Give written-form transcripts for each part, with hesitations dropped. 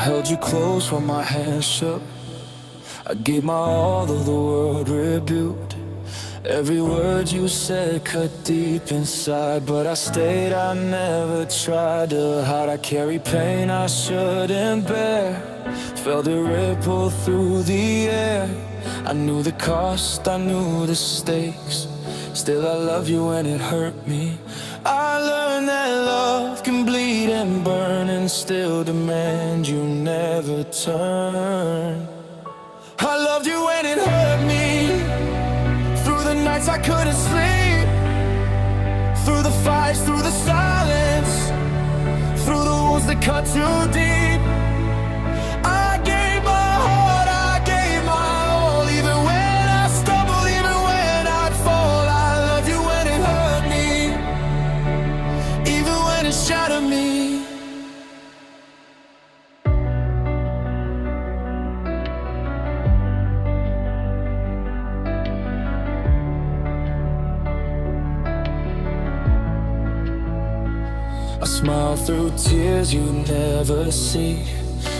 held you close while my hands shook. I gave my all, though the world rebuked. Every word you said cut deep inside, but I stayed, I never tried to hide. I carry pain I shouldn't bear, felt it ripple through the air. I knew the cost, I knew the stakes, still I love you when it hurt me. I learned that love can bleed and burn and still demand you never turn. I loved you when it hurt me, through the nights I couldn't sleep, through the fights, through the silence, through the wounds that cut too deep. I gave my heart, I gave my all, even when I stumbled, even when I'd fall. I loved you when it hurt me, even when it shattered me. I smiled through tears you never see.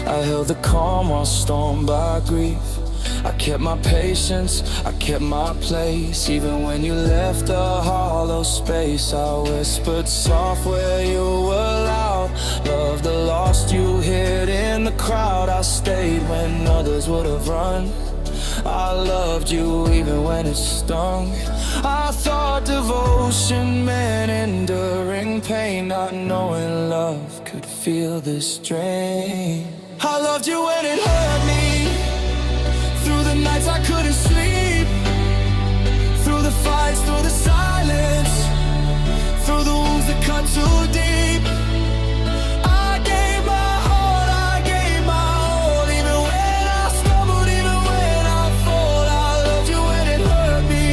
I held the calm while stormed by grief. I kept my patience, I kept my place, even when you left a hollow space. I whispered soft where you were loud, loved the lost you hid in the crowd. I stayed when others would have run. I loved you even when it stung. I thought devotion meant enduring pain, not knowing love could feel this drain. I loved you when it hurt me, through the nights I couldn't sleep, through the fights, through the silence, through the wounds that cut too deep. I gave my heart, I gave my all, even when I stumbled, even when I fall. I loved you when it hurt me,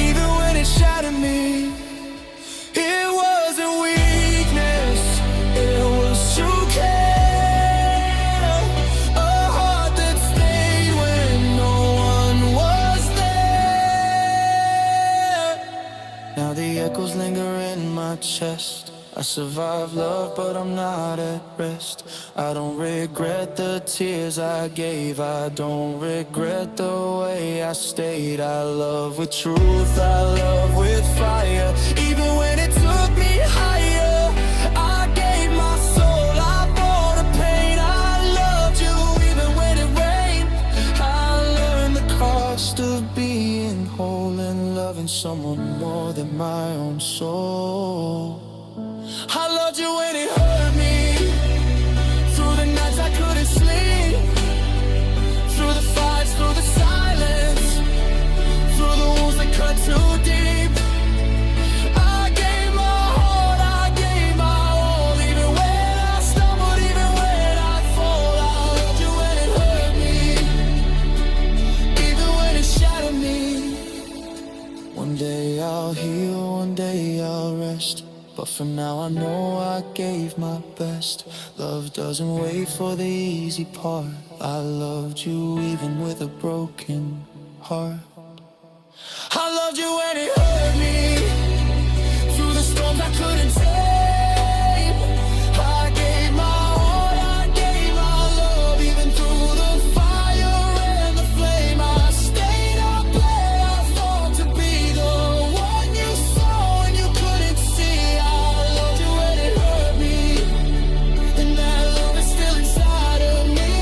even when it shattered me. It wasn't weakness, it was true care, a heart that stayed when no one was there. Now the echoes linger in my chest. I survived love, but I'm not at rest. I don't regret the tears I gave, I don't regret the way I stayed. I love with truth, I love with fire, even when it took me higher. I gave my soul, I bore the pain. I loved you even when it rained. I learned the cost of being whole and loving someone more than my own soul. I loved you when it hurt me, through the nights I couldn't sleep, through the fights, through the silence, through the wounds that cut too deep. I gave my heart, I gave my all, even when I stumbled, even when I fall. I loved you when it hurt me, even when it shattered me. One day I'll heal, one day I'll rest, but for now I know I gave my best. Love doesn't wait for the easy part. I loved you even with a broken heart. I loved you when it hurt me, through the storms I couldn't tame. I gave my heart, I gave my love, even through the fire and the flame. I stayed up late, I fought to be the one you saw and you couldn't see. I loved you when it hurt me, and that love is still inside of me.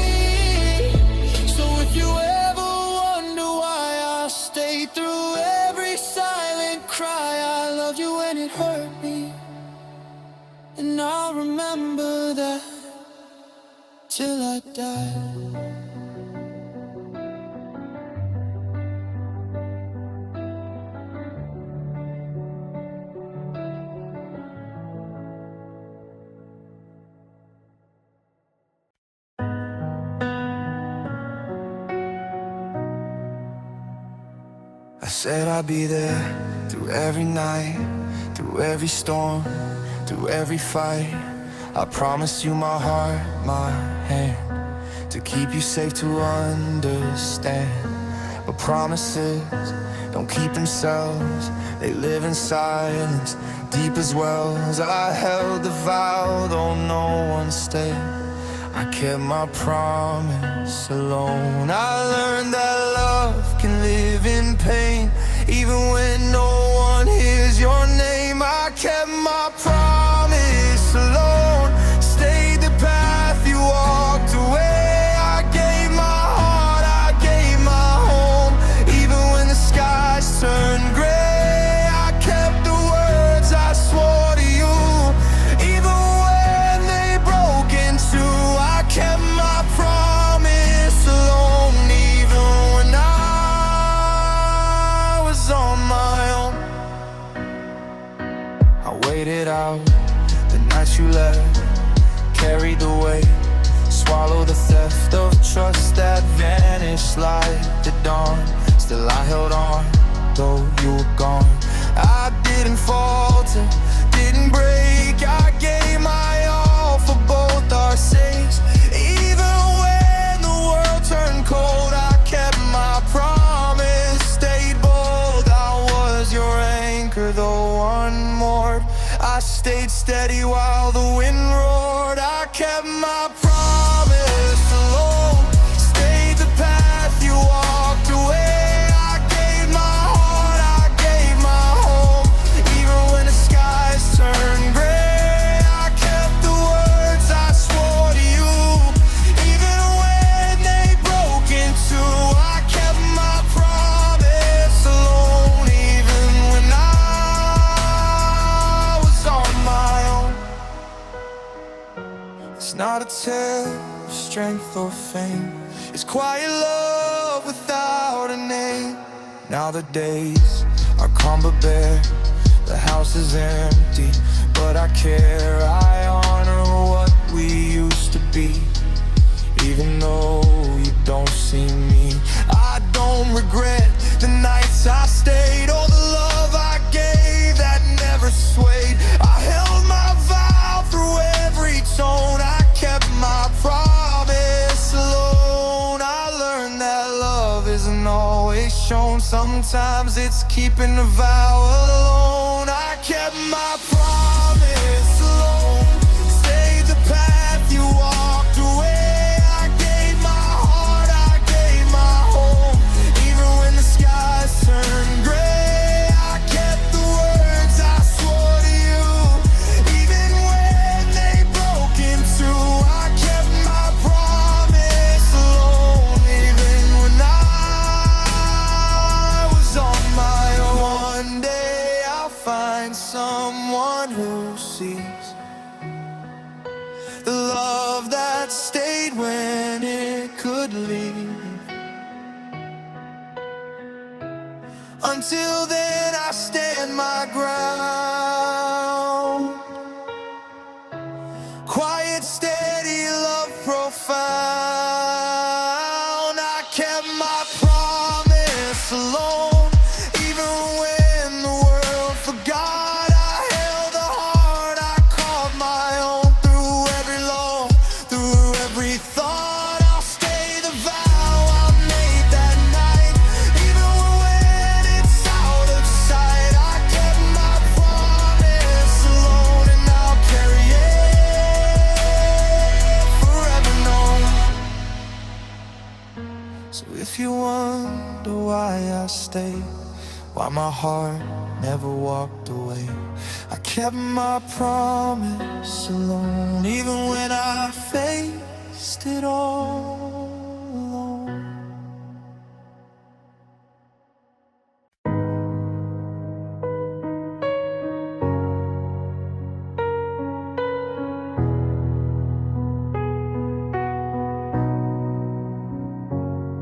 So if you ever wonder why I stayed through every silent cry, I loved you when it hurt me, and I'll remember that till I die. I said I'd be there through every night, through every storm, through every fight. I promised you my heart, my hand, to keep you safe, to understand. But promises don't keep themselves, they live in silence, deep as wells. I held the vow, though no one stayed. I kept my promise alone. I learned that love can live in pain, even when no one hears your name. I kept my promise alone, stayed the path you walked away. I gave my heart, I gave my home, even when the skies turned gray. I kept the words I swore to you, even when they broke in two. I kept my promise alone, even when I was on my own. I waited out the nights you left, carried the weight, swallow the theft of trust that vanished like the dawn. Still I held on, though you were gone. I didn't falter, didn't break. I gave my all for both our sakes. Even when the world turned cold, I kept my promise, stayed bold. I was your anchor, though unmoored. I stayed steady while the wind roared. I kept my promise alone, stayed the path you walked away. I gave my heart, I gave my home, even when the skies turned gray. I kept the words I swore to you, even when they broke in two. I kept my promise alone, even when I was on my own. It's not a tale of strength or fame, it's quiet love without a name. Now the days are calm but bare, the house is empty, but I care. I honor what we used to be, even though you don't see me. I don't regret the nights I stayed, or the love I gave that never swayed. I held my vow through every tone. I kept my promise alone. I learned that love isn't always shown, sometimes it's keeping a vow alone. I kept my promise alone, stayed the path you walked away. I gave my heart, I gave my home, even when the skies turned gray. I kept the words I swore to you, even when they broke in two. I kept my promise alone, even when I was on my own. One day I'll find someone who sees the love that stayed when it could leave. Until then I stand my ground. Quiet, steady, love profound. I kept my promise alone, even when the world forgot. I held the heart I called my own, through every low, through every thought. I'll stay the vow I made that night, even when it's out of sight. I kept my promise alone, and I'll carry it forever known. So if you wonder why I stayed, why my heart never walked away, I kept my promise alone, even when I faced it all alone.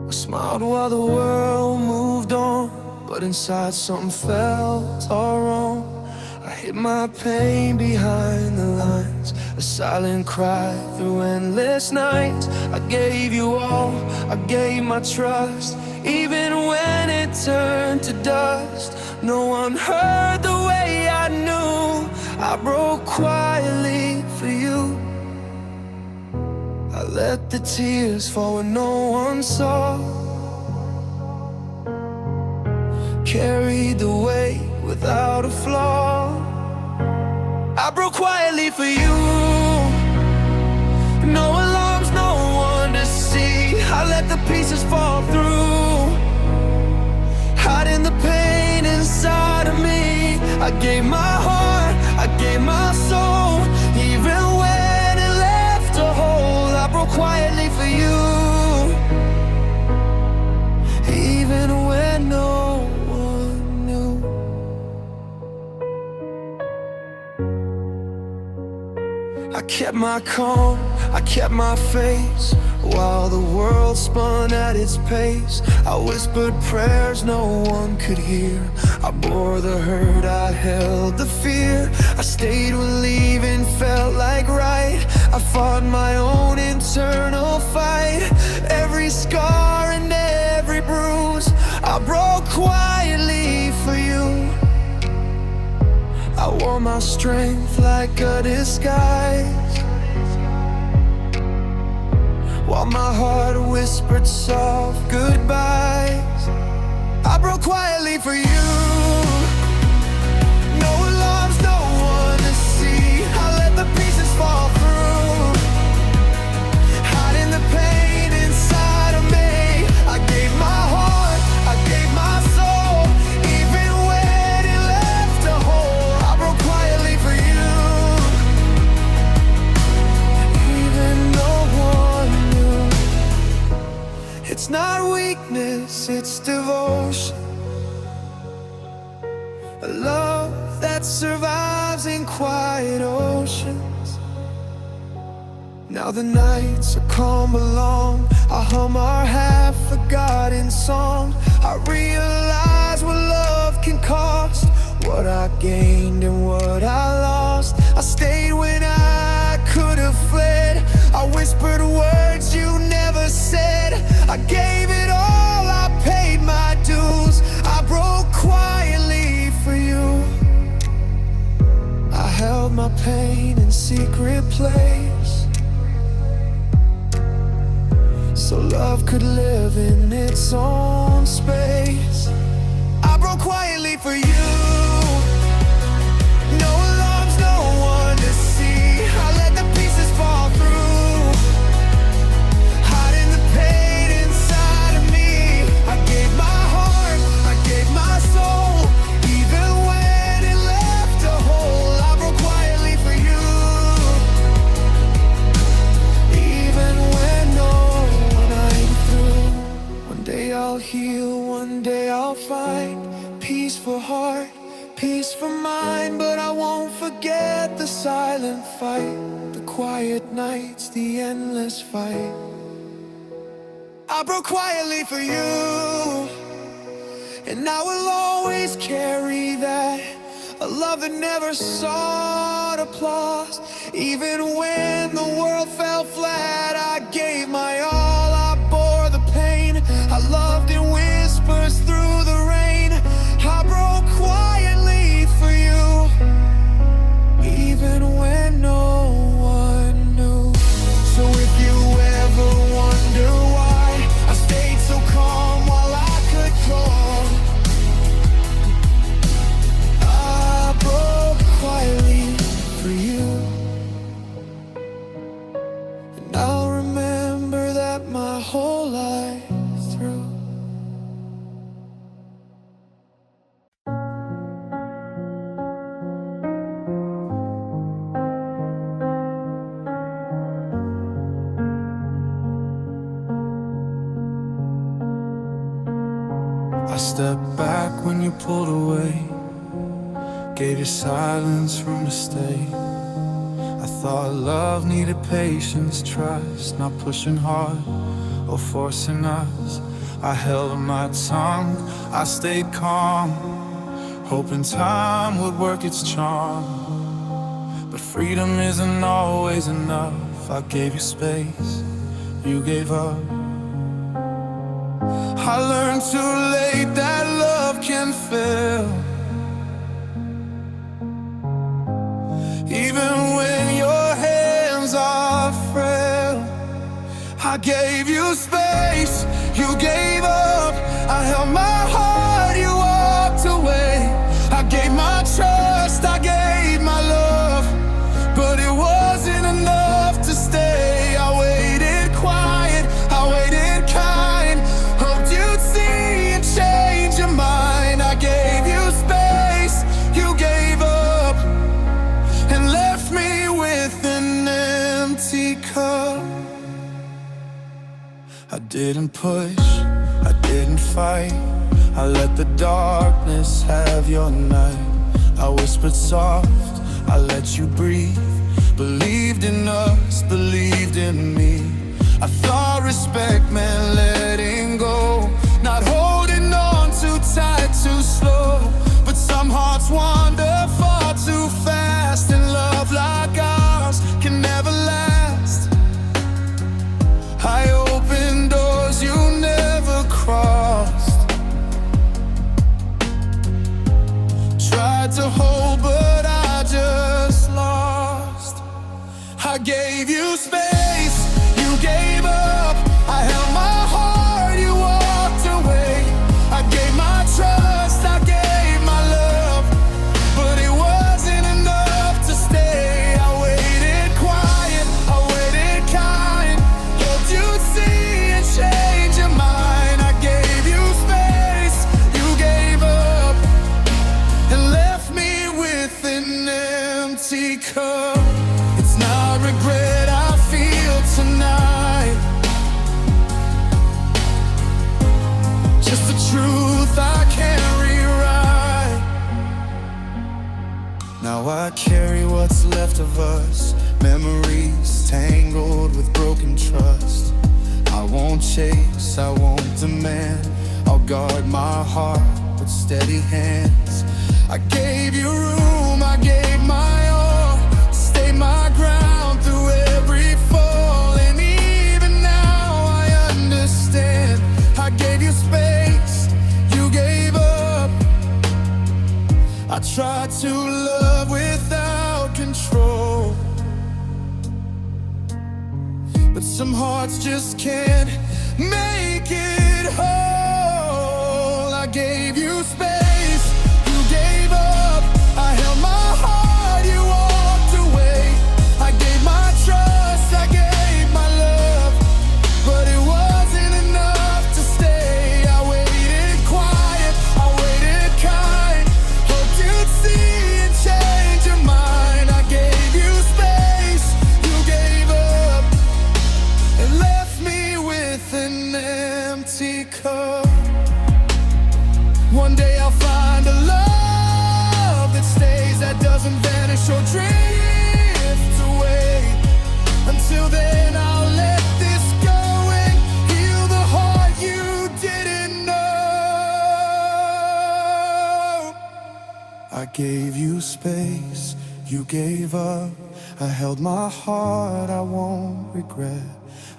I smiled while the world moved on, but inside something felt all wrong. I hid my pain behind the lines, a silent cry through endless nights. I gave you all, I gave my trust, even when it turned to dust. No one heard the way I knew. I broke quietly for you. I let the tears fall when no one saw. Carried the weight without a flaw. I broke quietly for you. No alarms let the pieces fall through. Hiding the pain inside of me. I gave my heart, I gave my soul. Even when it left a hole, I broke quietly for you. Even when no one knew. I kept my calm, I kept my face, while the world spun at its pace. I whispered prayers no one could hear. I bore the hurt, I held the fear. I stayed when leaving felt like right. I fought my own internal fight. Every scar and every bruise I broke quietly for you. I wore my strength like a disguise, while my heart whispered soft goodbyes. I broke quietly for you. No alarms, no one to see. I let the pieces fall through. Hiding the pain inside of me. I gave my heart, I gave my soul. Even when it left a hole, I broke quietly for you. Even no one knew. It's not weakness, it's devotion. A love that survives in quiet oceans. Now the nights are calm along. I hum our half-forgotten song. I realize what love can cost, what I gained and what I lost. I stayed when I could have fled. I whispered words you never said. I gave it all, I paid my dues. I broke quietly for you. I held my pain in secret place, so love could live in its own space. I broke quietly for you. No alarms, no one to see. I let the pieces fall through. Hiding the pain inside of me. I gave my heart, I gave my soul. Even when it left a hole, I broke quietly for you. Even when no one I'm through. One day I'll heal, one day I'll find peace for heart, peace for mind. But I won't forget the silent fight, the quiet nights, the endless fight. I broke quietly for you, and I will always carry that. A love that never sought applause. Even when the world fell flat, I gave my all, I bore the pain. I loved in whispers through the rain. I broke quietly for you, even when no one knew. So if you ever wonder why I stayed so calm while I could crawl, I broke quietly for you. And I'll remember that my whole life through. I stepped back when you pulled away, gave you silence room to stay. I thought love needed patience, trust, not pushing hard or forcing us. I held my tongue, I stayed calm, hoping time would work its charm. But freedom isn't always enough. I gave you space, you gave up. I learned too late that love can fail, even when your hands are frail. I gave you space, you gave up. I held my heart, you walked away. I gave my trust, I gave my love, but it wasn't enough to stay. I waited quiet, I waited kind. didn't push, I didn't fight. I let the darkness have your night. I whispered soft, I let you breathe. Believed in us, believed in me. I thought respect meant letting go, not holding on too tight, too slow. But some hearts wander far too fast, and love like ours can never last. I opened doors you never crossed, tried to hold but I just lost. I gave you space, you gave up. I held my heart, you walked away. I gave my trust, I gave my love, but it wasn't enough to stay. I waited quiet, I waited kind, hoped you'd see and change your mind. I gave you space, you gave up, and left me with an empty cup. It's not regret I feel tonight, just the truth I can't rewrite. Now I carry what's left of us, memories tangled with broken trust. I won't chase, I won't demand, I'll guard my heart with steady hands. I gave you room, I gave my all, stay my ground through every fall. And even now I understand. I gave you space, you gave up. I tried to love without control, but some hearts just can't make it whole. I gave you space, you gave up. I held my heart, you walked away. I gave my trust, I gave my love, but it wasn't enough to stay. I waited quiet, I waited kind, hoped you'd see and change your mind. I gave you space, you gave up, and left me with an empty cup. One day I'll find a love that stays, that doesn't vanish or drift away. Until then I'll let this go and heal the heart you didn't know. I gave you space, you gave up. I held my heart, I won't regret.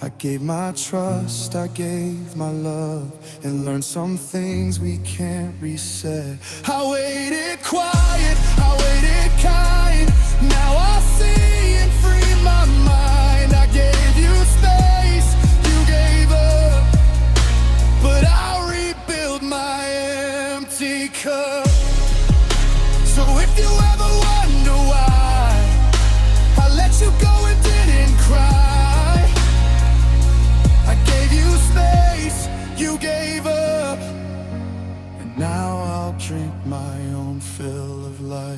I gave my trust, I gave my love, and learned some things we can't reset. I waited quiet, I waited kind, now I see and free my mind. I gave you space, you gave up, but I'll rebuild my empty cup. So if you ever wonder why I let you go and didn't cry, I gave you space, you gave up, and now I'll drink my own fill of life.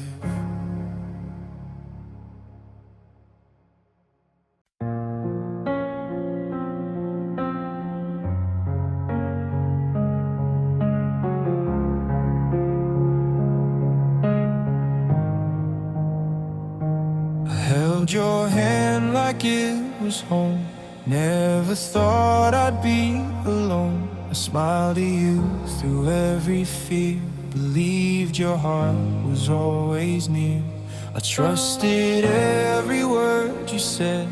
I held your hand like it was home. Never thought I'd be alone. I smiled at you through every fear, believed your heart was always near. I trusted every word you said,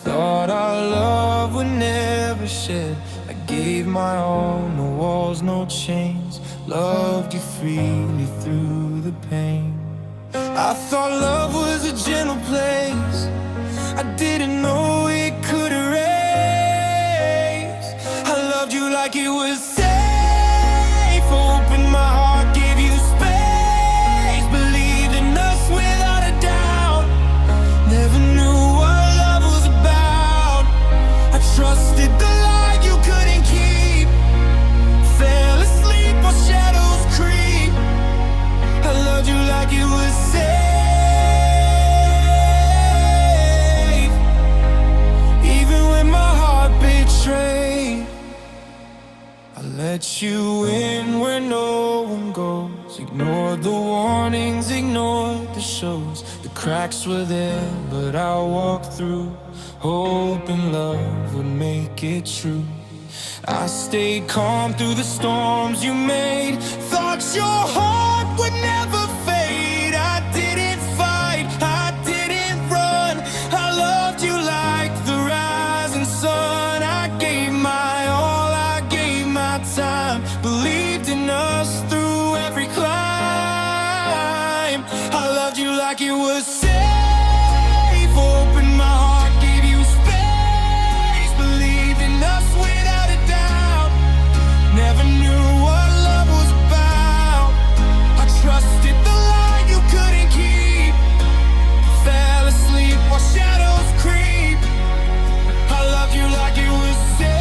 thought our love would never shed. I gave my all, no walls, no chains, loved you freely through the pain. I thought love was a gentle place, I didn't know it could erase. I loved you like it was safe, opened my heart, gave you space, believed in us without a doubt. Never knew what love was about. I trusted the light you couldn't keep, fell asleep while shadows creep. I loved you like it was safe, Let you in where no one goes. Ignore the warnings, ignore the shows. The cracks were there, but I walked through, hoping love would make it true. I stayed calm through the storms you made. Thought your heart would never fade. I didn't fight, I didn't run. I loved you like the rising sun. I gave my all, I gave my time. Believed in us through every climb. I loved you like it was safe. Opened my heart, gave you space. Believed in us without a doubt. Never knew what love was about. I trusted the line you couldn't keep. Fell asleep while shadows creep. I loved you like it was safe.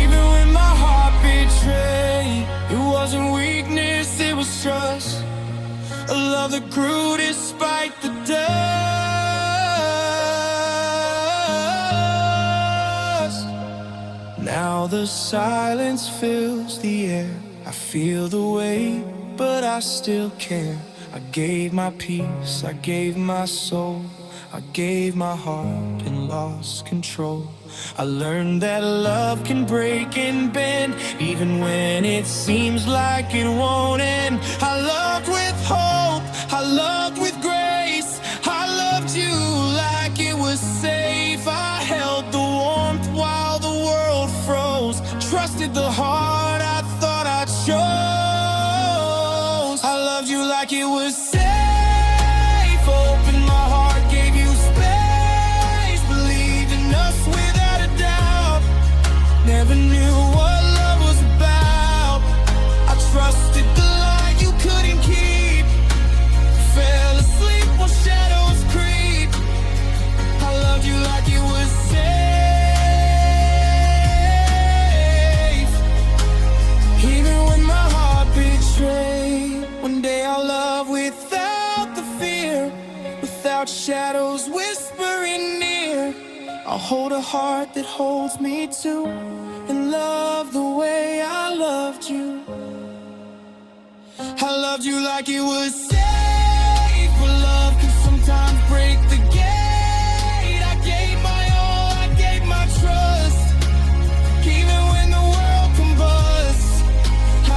Even when my heart betrayed, it wasn't weakness, it was trust. A love that grew despite the dust. Now the silence fills the air. I feel the weight, but I still care. I gave my peace, I gave my soul. I gave my heart and lost control. I learned that love can break and bend, even when it seems like it won't end. I loved with hope, I loved with grace. I loved you like it was safe. I held the warmth while the world froze. Trusted the heart I thought I chose. I loved you like it was safe. Opened my heart, gave you space. Believed in us without a doubt. Never knew what love was about. I trusted the light you couldn't keep. Fell asleep while shadows creep. I loved you like it was safe. Even when my heart betrayed. One day I'll love without the fear, without shadows whispering near. I'll hold a heart that holds me too, and love the way I loved you. I loved you like it was safe, but love can sometimes break the gate. I gave my all, I gave my trust. Even when the world combusts,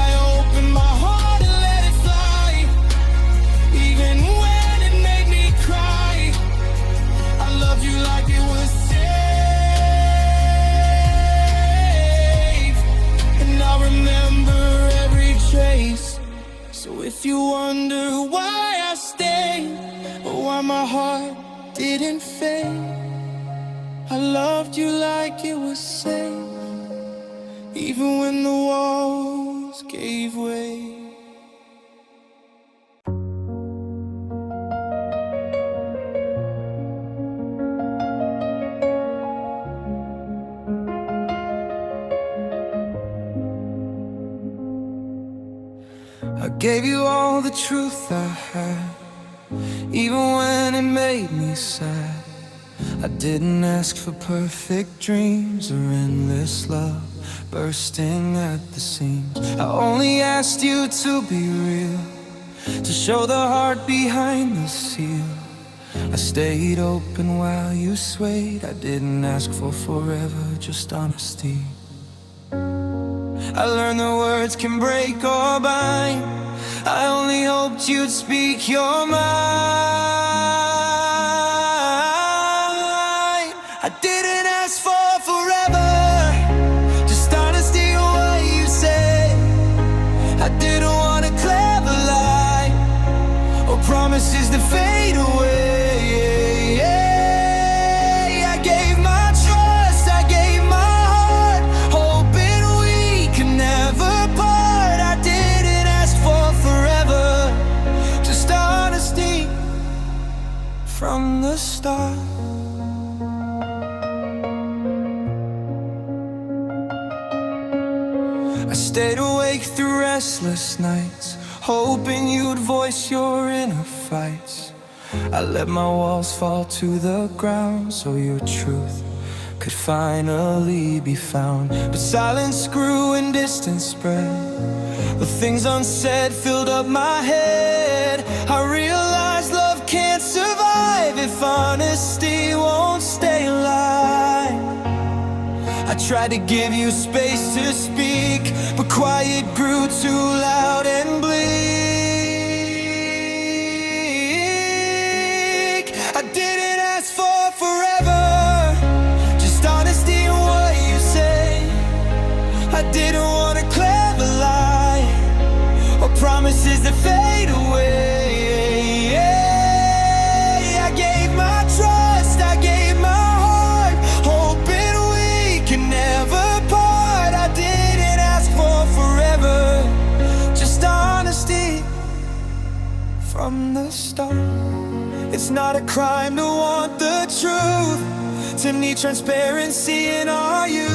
I opened my heart and let it fly. Even when it made me cry, I loved you like it was safe. And I remember every trace. So if you wonder why I stayed, or why my heart didn't fade, I loved you like it was safe, even when the walls gave way. I gave you all the truth I had, even when it made me sad. I didn't ask for perfect dreams or endless love bursting at the seams. I only asked you to be real, to show the heart behind the seal. I stayed open while you swayed. I didn't ask for forever, just honesty. I learned the words can break or bind. I only hoped you'd speak your mind. I didn't ask for forever, just honesty or what you said. I didn't want a clever lie or promises that fade away. I gave my trust, I gave my heart, hoping we could never part. I didn't ask for forever, just honesty from the start. I stayed awake through restless nights, hoping you'd voice your inner fights. I let my walls fall to the ground so your truth could finally be found. But silence grew and distance spread. The things unsaid filled up my head. I realized love can't survive if honesty won't stay alive. I tried to give you space to speak, but quiet grew too loud and bleak. I didn't ask for forever, just honesty in what you say. I didn't want a clever lie or promises that fade away. I gave my trust, I gave my heart, hoping we could never part. I didn't ask for forever, just honesty from the start. It's not a crime to want the truth, to need transparency in our youth.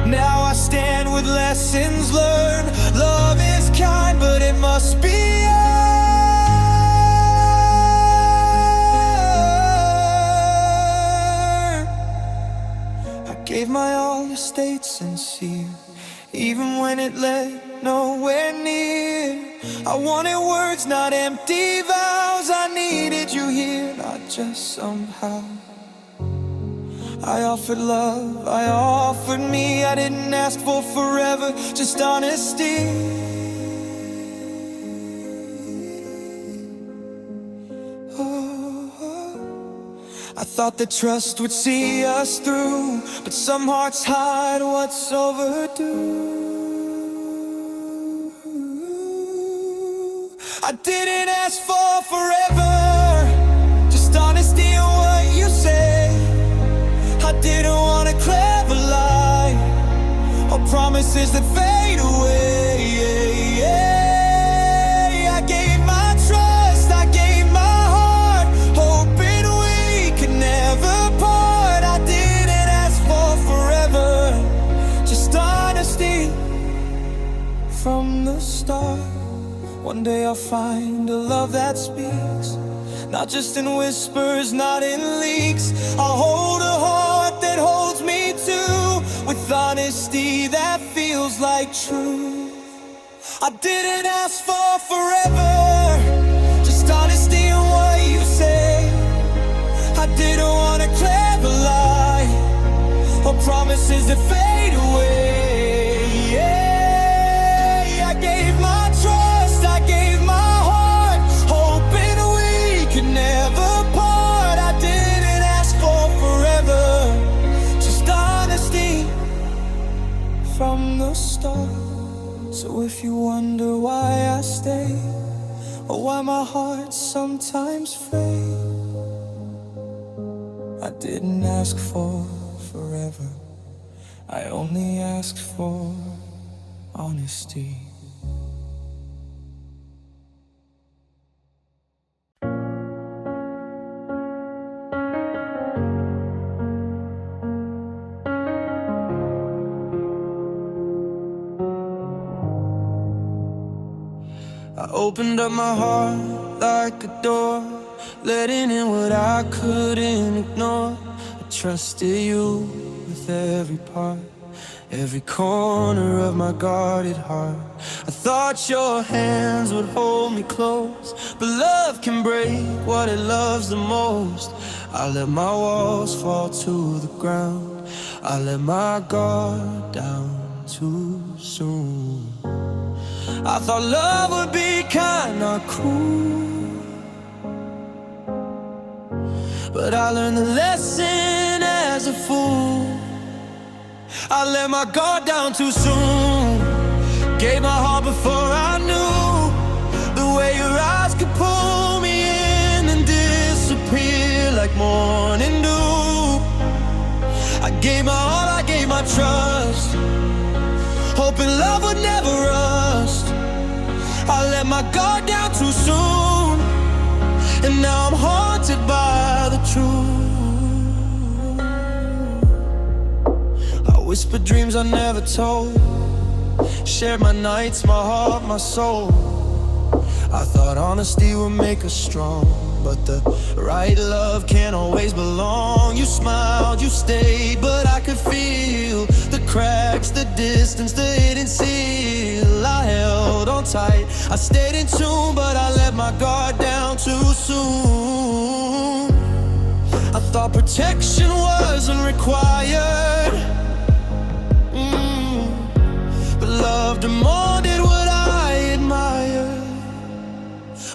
Now I stand with lessons learned. Love is kind, but it must be earned. I gave my all to stayed sincere, even when it led nowhere near. I wanted words, not empty vows. I needed you here, not just somehow. I offered love, I offered me. I didn't ask for forever, just honesty. I thought that trust would see us through, but some hearts hide what's overdue. I didn't ask for forever, just honesty in what you say. I didn't want a clever lie or promises that fade away. I gave my trust, I gave my heart, hoping we could never part. I didn't ask for forever, just honesty from the start. One day I'll find a love that speaks, not just in whispers, not in leaks. I'll hold a heart that holds me too, with honesty that feels like truth. I didn't ask for forever, just honesty in what you say. I didn't want a clever lie or promises that fade away. I gave my trust, I gave my heart, hoping we could never part. I didn't ask for forever, just honesty from the start. So if you wonder why I stay, or why my heart sometimes fades, I didn't ask for forever, I only asked for honesty. I opened up my heart like a door, letting in what I couldn't ignore. I trusted you with every part, every corner of my guarded heart. I thought your hands would hold me close, but love can break what it loves the most. I let my walls fall to the ground, I let my guard down too soon. I thought love would be kind, not cruel, but I learned the lesson as a fool. I let my guard down too soon, gave my heart before I knew the way your eyes could pull me in and disappear like morning dew. I gave my all, I gave my trust, hoping love would never rust. I let my guard down too soon, and now I'm haunted by the truth. I whispered dreams I never told, shared my nights, my heart, my soul. I thought honesty would make us strong, but the right love can't always belong. You smiled, you stayed, but I could feel the cracks, the distance, the hidden seal. I held on tight, I stayed in tune, but I let my guard down too soon. I thought protection wasn't required, but love demanded what I admired.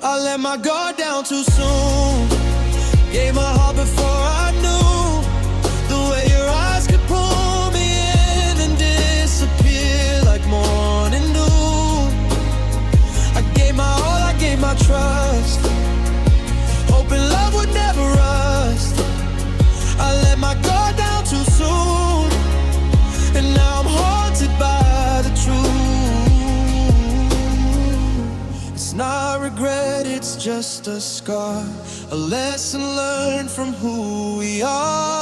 I let my guard down too soon, gave my heart before I knew the way your eyes could pull me in and disappear like morning dew. I gave my all, I gave my trust, hoping love would never rust. I let my guard down too soon, and now I'm haunted by the truth. It's not regret, it's just a scar, a lesson learned from who we are.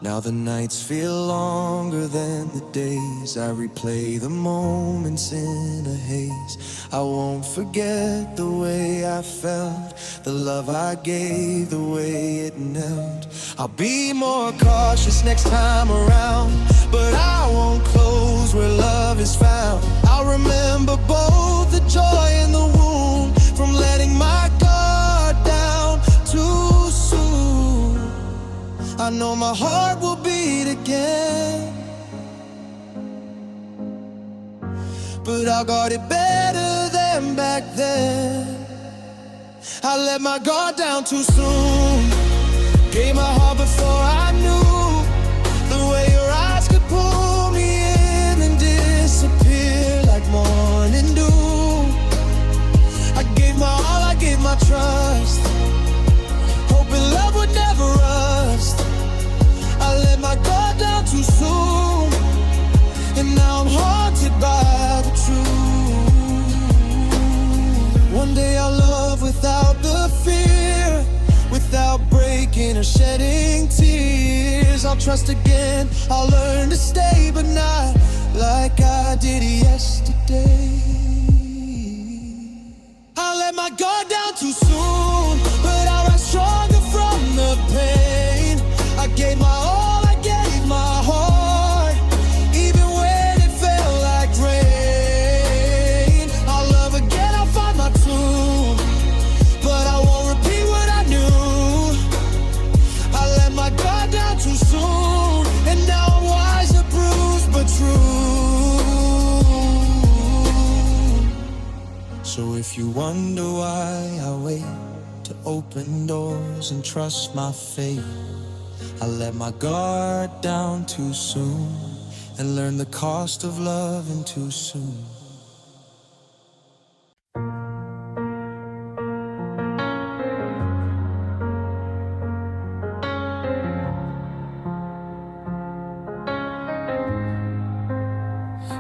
Now the nights feel longer than the days. I replay the moments in a haze. I won't forget the way I felt, the love I gave, the way it knelt. I'll be more cautious next time around, but I won't close where love is found. I'll remember both the joy and the wound from letting my guard down too soon. I know my heart will beat again, but I got it better than back then. I let my guard down too soon, gave my heart before I knew the way your eyes could pull me in and disappear like morning dew. I gave my all, I gave my trust, hoping love would never rust. I let my guard down too soon, and now I'm haunted by the truth. One day I'll love without the fear, without breaking or shedding tears. I'll trust again, I'll learn to stay, but not like I did yesterday. I let my guard down too soon, but I rise stronger from the pain. I gave my all, I gave my heart, even when it felt like rain. I'll love again, I'll find my tune, but I won't repeat what I knew. I let my guard down too soon, and now I'm wiser, bruised but true. So if you wonder why I wait to open doors and trust my fate, I let my guard down too soon and learned the cost of loving too soon.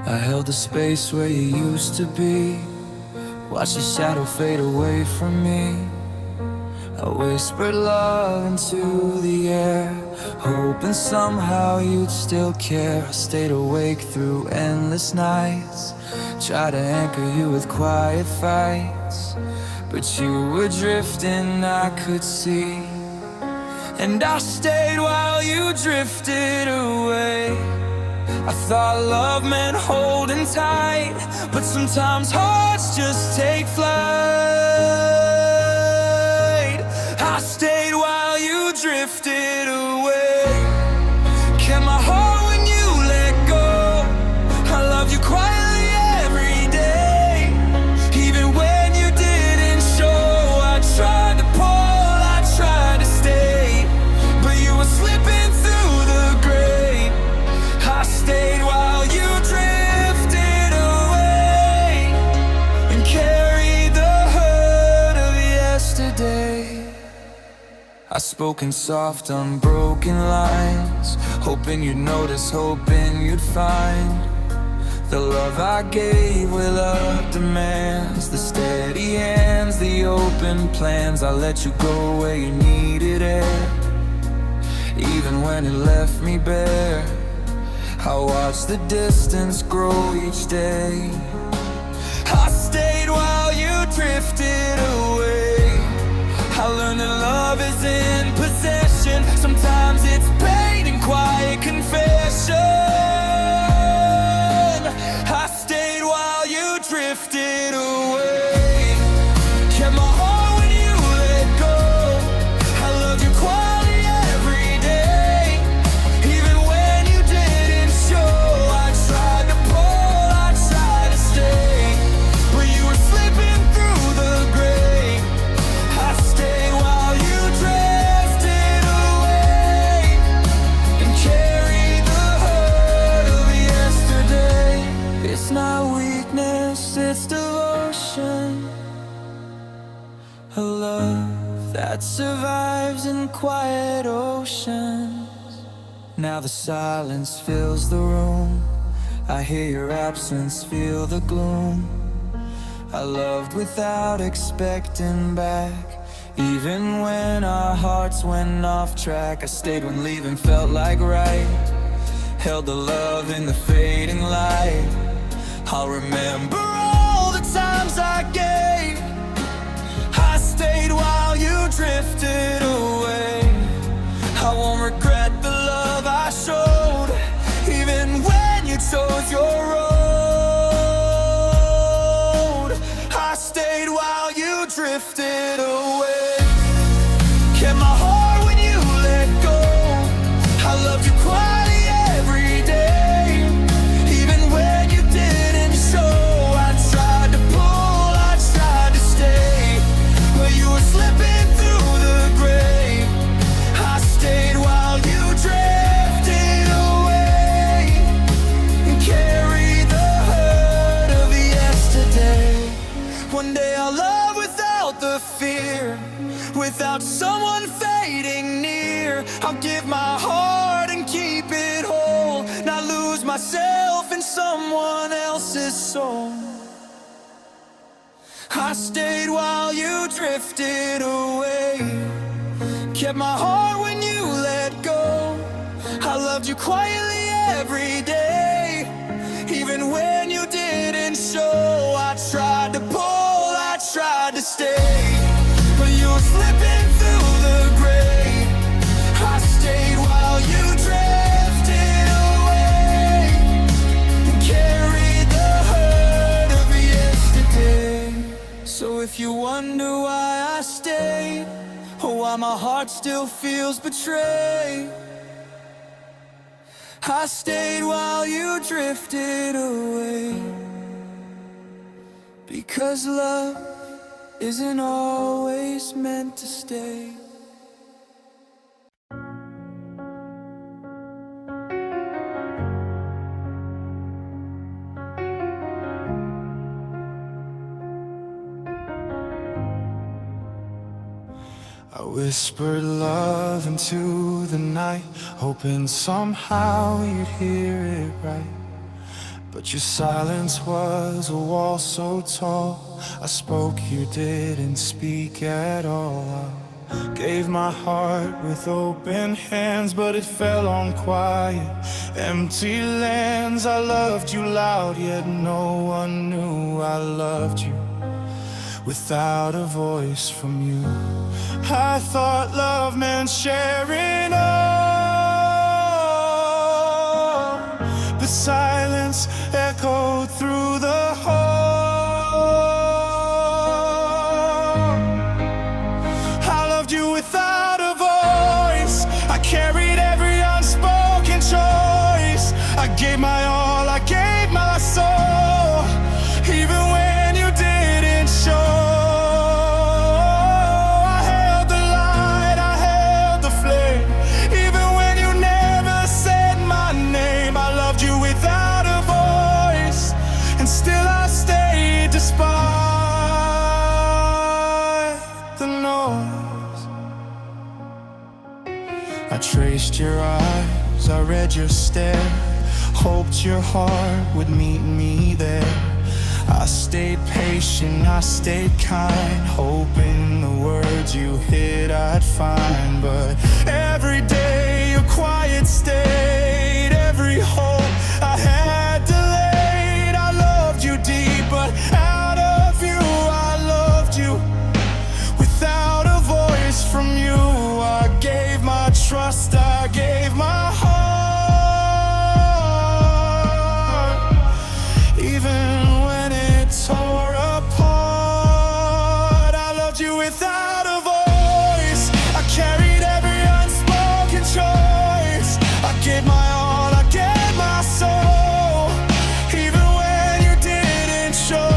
I held the space where you used to be, watched your shadow fade away from me. I whispered love into the air, hoping somehow you'd still care. I stayed awake through endless nights, tried to anchor you with quiet fights, but you were drifting, I could see. And I stayed while you drifted away. I thought love meant holding tight, but sometimes hearts just take flight. I stayed while you drifted away, kept my heart when you let go. I loved you quietly every day, even when you didn't show. I tried to pull, I tried to stay, but you were slipping through the grate. I stayed while you drifted away and carried the hurt of yesterday. I spoke in soft, unbroken lines, hoping you'd notice, hoping you'd find the love I gave where love demands, the steady hands, the open plans. I let you go where you needed air, even when it left me bare. I watched the distance grow each day. I stayed while you drifted away. I learned that love is in possession. Sometimes it's pain and quiet confession. I stayed while you drifted away. Kept my heart when you let go. I loved you quietly every day. Even when you didn't show, I tried to pull, I tried to stay, but you were slipping through the gray. I stayed while you drifted away and carried the hurt of yesterday. It's not weakness, it's devotion. A love that survives in quiet oceans. Now the silence fills the room. I hear your absence, feel the gloom. I loved without expecting back. Even when our hearts went off track, I stayed when leaving felt like right. Held the love in the fading light. I'll remember all the times I gave. I stayed while you drifted away. I won't regret the love I showed, even when you chose your road. I stayed while you drifted away. Kept my heart when you let go. I loved you quietly every day. Even when you didn't show, I tried to pull, I tried to stay, but you were slipping through the gray. I stayed while you drifted away and carried the hurt of yesterday. One day I'll love without the fear, without someone fading near. I'll give my heart and keep it whole, not lose myself in someone else's soul. I stayed while you drifted away. Kept my heart when you let go. I loved you quietly every day. Even when you didn't show, I tried to pull, I tried to stay, but you were slipping through the gray. I stayed while you drifted away and carried the hurt of yesterday. So if you wonder why I stayed, or why my heart still feels betrayed, I stayed while you drifted away. Because love isn't always meant to stay. I whispered love into the night, hoping somehow you'd hear it right. But your silence was a wall so tall. I spoke, you didn't speak at all. I gave my heart with open hands, but it fell on quiet, empty lands. I loved you loud, yet no one knew I loved you without a voice from you. I thought love meant sharing all. The silence echoed through the hall. I loved you without a voice. I carried every unspoken choice. I gave my all, I gave my soul, even when you didn't show. I traced your eyes, I read your stare, hoped your heart would meet me there. I stayed patient, I stayed kind, hoping the words you hid I'd find. But every day your quiet stayed, every hope I had delayed. I loved you deep, but out of you I loved you. Without a voice from you, I gave my trust, I gave my heart. Even when it tore apart, I loved you without a voice. I carried every unspoken choice. I gave my all, I gave my soul. Even when you didn't show.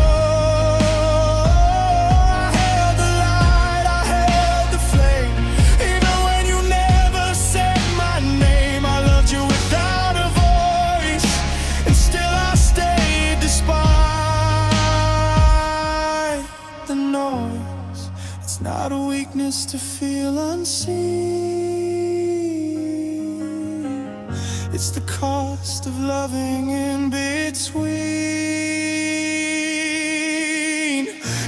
Not a weakness to feel unseen. It's the cost of loving in between.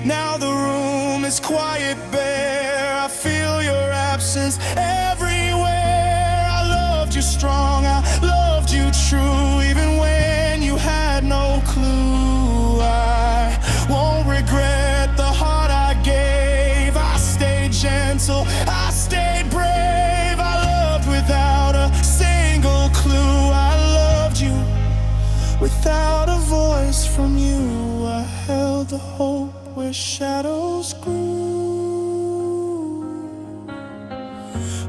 Now the room is quiet, bare. I feel your absence everywhere. I loved you strong, I loved you true, even when you had no clue. I won't regret the heart I gave. I stayed gentle, I stayed brave. I loved without a single clue. I loved you without a voice from you. I held the hope where shadows grew.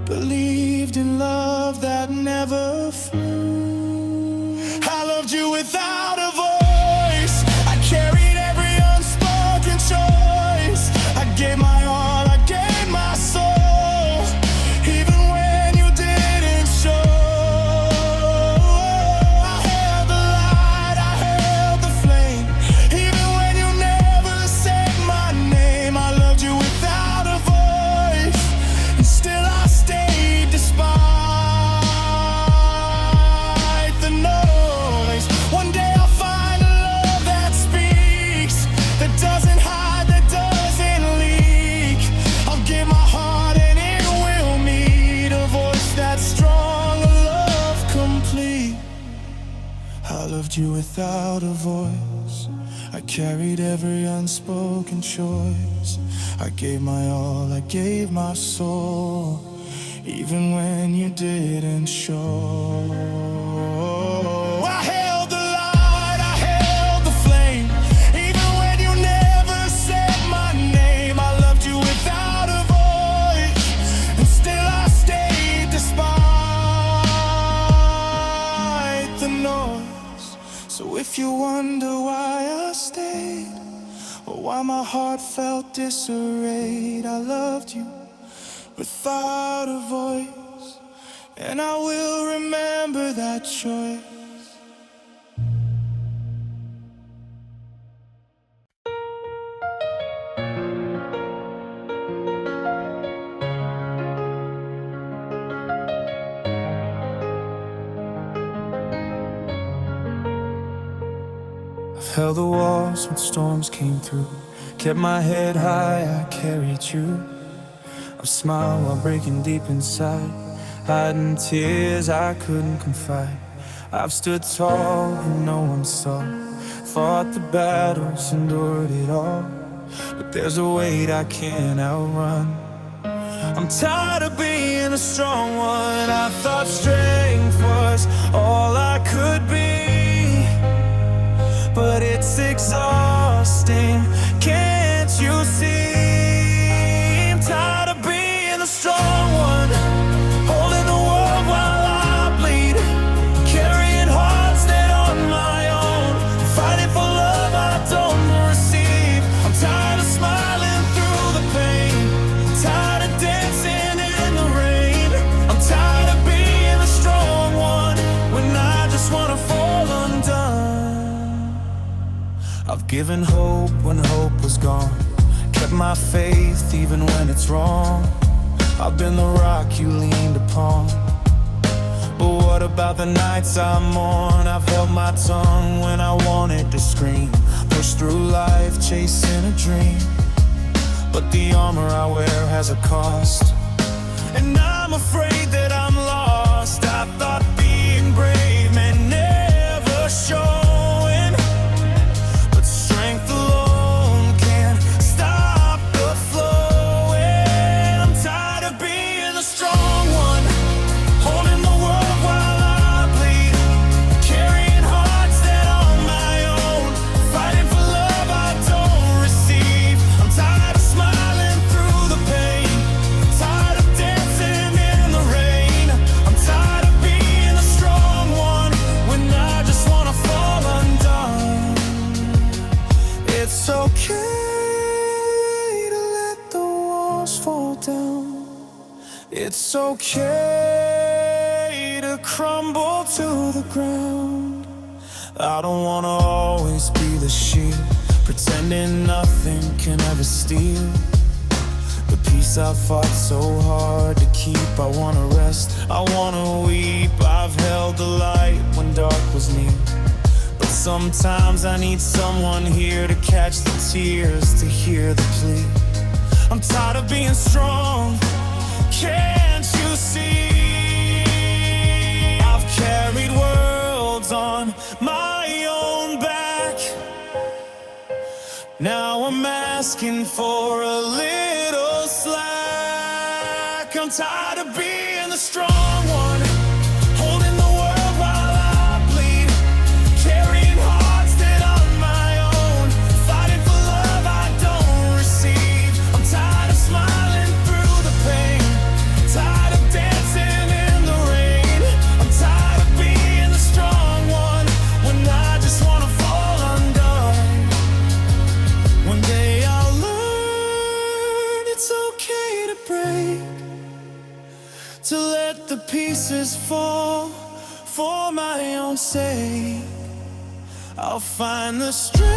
Believed in love that never flew. I loved you without a voice. I carried every unspoken choice. I gave my all, I gave my soul. Even when you didn't show. I held the light, I held the flame. Even when you never said my name. I loved you without a voice, and still I stayed despite the noise. One day I'll find a love that speaks, that doesn't hide, that doesn't leak. I'll give my heart and it will meet a voice that's strong, a love complete. I loved you without a voice. I carried every unspoken choice. I gave my all, I gave my soul, even when you didn't show. I held the light, I held the flame. Even when you never said my name. I loved you without a voice, and still I stayed despite the noise. So if you wonder why I stayed, or why my heart felt disarrayed, I loved you without a voice, and I will remember that choice. I've held the walls when storms came through, kept my head high, I carried you. I've smiled while breaking deep inside, hiding tears I couldn't confide. I've stood tall and no one saw, fought the battles, endured it all. But there's a weight I can't outrun. I'm tired of being a strong one. I thought strength was all I could be, but it's exhausting, can't you see? I'm tired of being the strong one, holding the world while I bleed, carrying hearts that aren't my own, fighting for love I don't receive. I'm tired of smiling through the pain, tired of dancing in the rain. I'm tired of being the strong one when I just wanna fall undone. I've given hope when hope was gone, kept my faith even when it's wrong. I've been the rock you leaned upon, but what about the nights I mourn? I've held my tongue when I wanted to scream, pushed through life chasing a dream, but the armor I wear has a cost, and I'm afraid that I'm lost. I thought being brave meant never It's okay to let the walls fall down. It's okay to crumble to the ground. I don't wanna always be the shield, pretending nothing can ever steal the peace I fought so hard to keep. I wanna rest, I wanna weep. I've held the light when dark was near, but sometimes I need someone here to catch the tears, to hear the plea. I'm tired of being strong, can't you see? I've carried worlds on my own back. Now I'm asking for a little slack. I'm tired of being the strong one, holding the world while I bleed, carrying hearts that aren't my own, fighting for love I don't receive. I'm tired of smiling through the pain, tired of dancing in the rain. I'm tired of being the strong one when I just wanna fall undone. One day I'll learn it's okay to break, to let the pieces fall for my own sake. I'll find the strength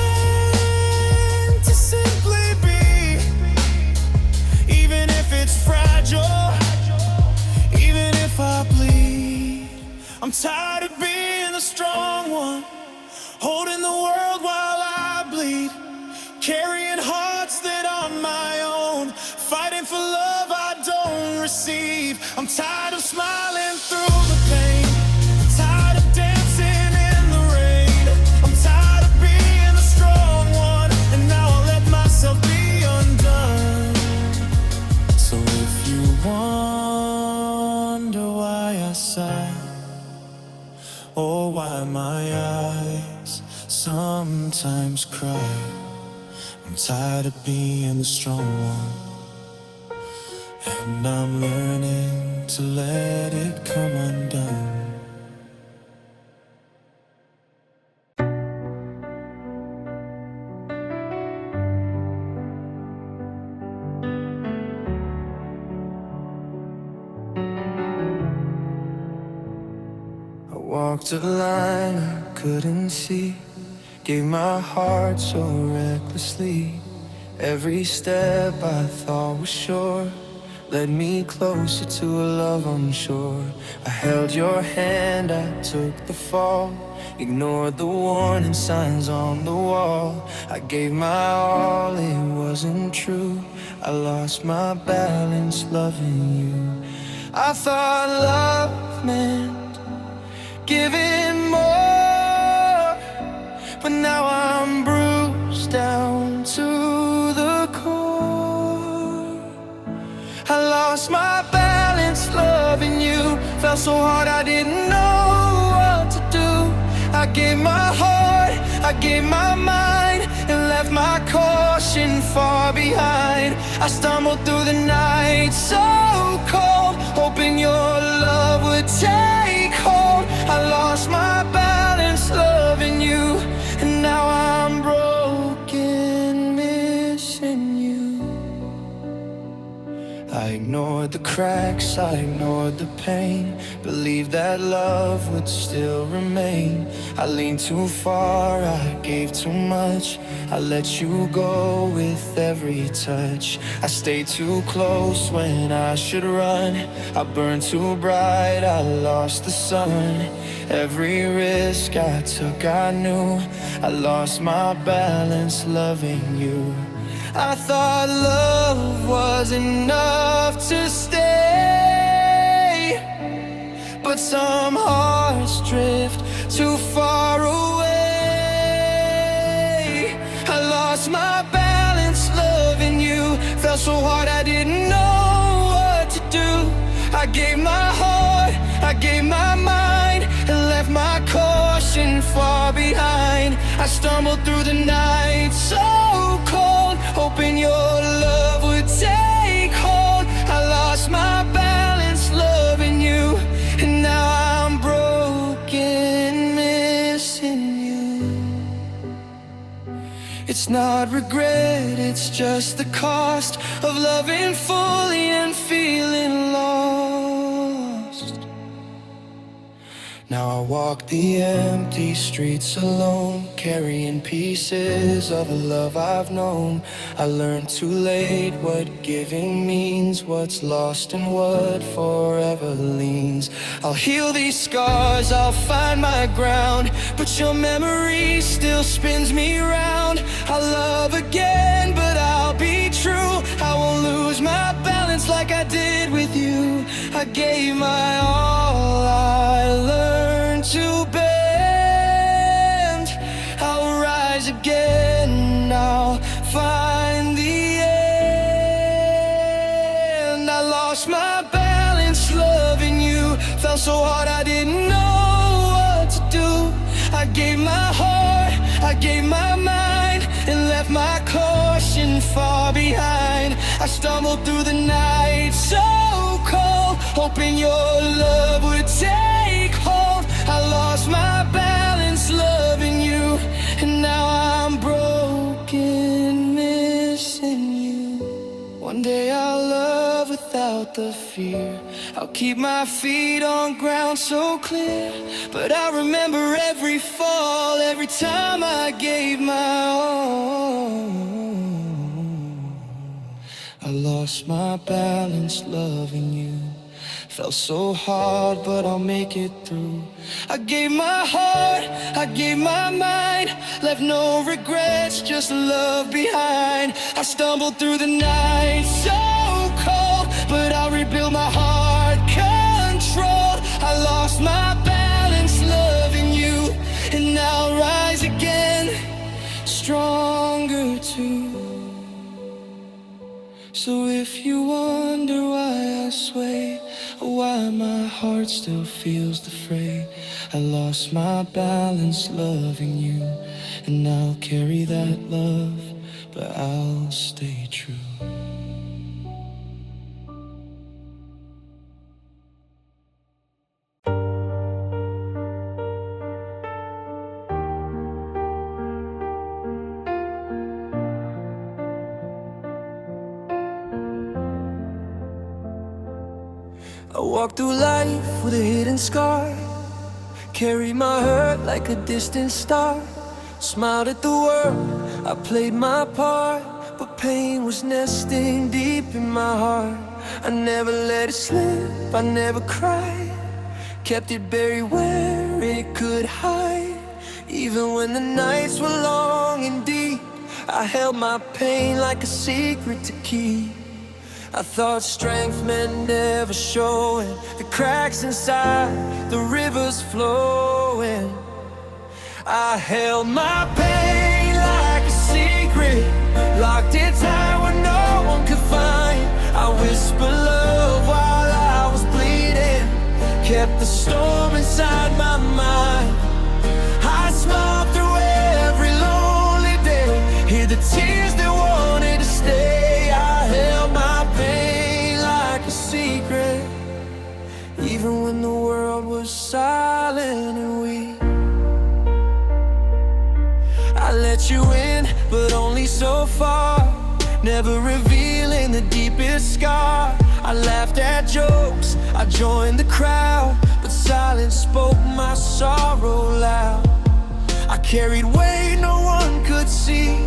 to simply be, even if it's fragile, even if I bleed. I'm tired of being the strong one, holding the world while I bleed, carrying hearts that aren't my own, fighting for love I don't receive. I'm tired of smiling through the pain, tired of dancing in the rain. I'm tired of being the strong one, and now I'll let myself be undone. So if you wonder why I sigh, or why my eyes sometimes cry, I'm tired of being the strong one, and I'm learning to let it come undone. I walked a line I couldn't see, gave my heart so recklessly. Every step I thought was sure led me closer to a love unsure. I held your hand, I took the fall, ignored the warning signs on the wall. I gave my all, it wasn't true. I lost my balance loving you. I thought love meant giving more, but now I'm bruised down to the core. I lost my balance loving you, felt so hard I didn't know what to do. I gave my heart, I gave my mind, and left my caution far behind. I stumbled through the night so cold, hoping your love would take hold. I lost my balance loving you, and now I'm broken, missing you. I ignored the cracks, I ignored the pain, believed that love would still remain. I leaned too far, I gave too much, I let you go with every touch. I stayed too close when I should run, I burned too bright, I lost the sun. Every risk I took I knew, I lost my balance loving you. I thought love was enough to stay, but some hearts drift too far away. I lost my balance loving you, felt so hard I didn't know what to do. I gave my heart, I gave my mind, and left my caution far behind. I stumbled through the night so cold, hoping your love would take hold. I lost my balance loving you, and now I'm broken, missing you. It's not not regret, it's just the cost of loving fully and feeling lost. Now I walk the empty streets alone, carrying pieces of a love I've known. I learned too late what giving means, what's lost and what forever leans. I'll heal these scars, I'll find my ground, but your memory still spins me round. I'll love again, but I'll be true. I won't lose my balance like I did with you. I gave my all, I learned to bend. I'll rise again, I'll find the end. I lost my balance loving you, fell so hard I didn't know what to do. I gave my heart, I gave my mind, and left my caution far behind. I stumbled through the night so cold, hoping your love would take hold. I lost my balance loving you, and now I'm broken, missing you. One day I'll love without the fear, I'll keep my feet on ground so clear. But I remember every fall, every time I gave my all. I lost my balance loving you, fell so hard, but I'll make it through. I gave my heart, I gave my mind, left no regrets, just love behind. I stumbled through the night so cold, but I'll rebuild my heart controlled. I lost my balance loving you, and I'll rise again, stronger too. So if you wonder why I sway, why my heart still feels the fray, I lost my balance loving you, and I'll carry that love, but I'll stay true. I walk through life with a hidden scar, carry my hurt like a distant star. Smiled at the world, I played my part, but pain was nesting deep in my heart. I never let it slip, I never cried, kept it buried where it could hide. Even when the nights were long and deep, I held my pain like a secret to keep. I thought strength meant never showing the cracks inside, the rivers flowing. I held my pain like a secret, locked it tight where no one could find. I whispered love while I was bleeding, kept the storm inside my mind. I smiled through every lonely day, hear the tears that wanted to stay. I held my pain like a secret, even when the world was silent and weak. I let you in, but only so far, never revealing the deepest scar. I laughed at jokes, I joined the crowd, but silence spoke my sorrow loud. I carried weight no one could see,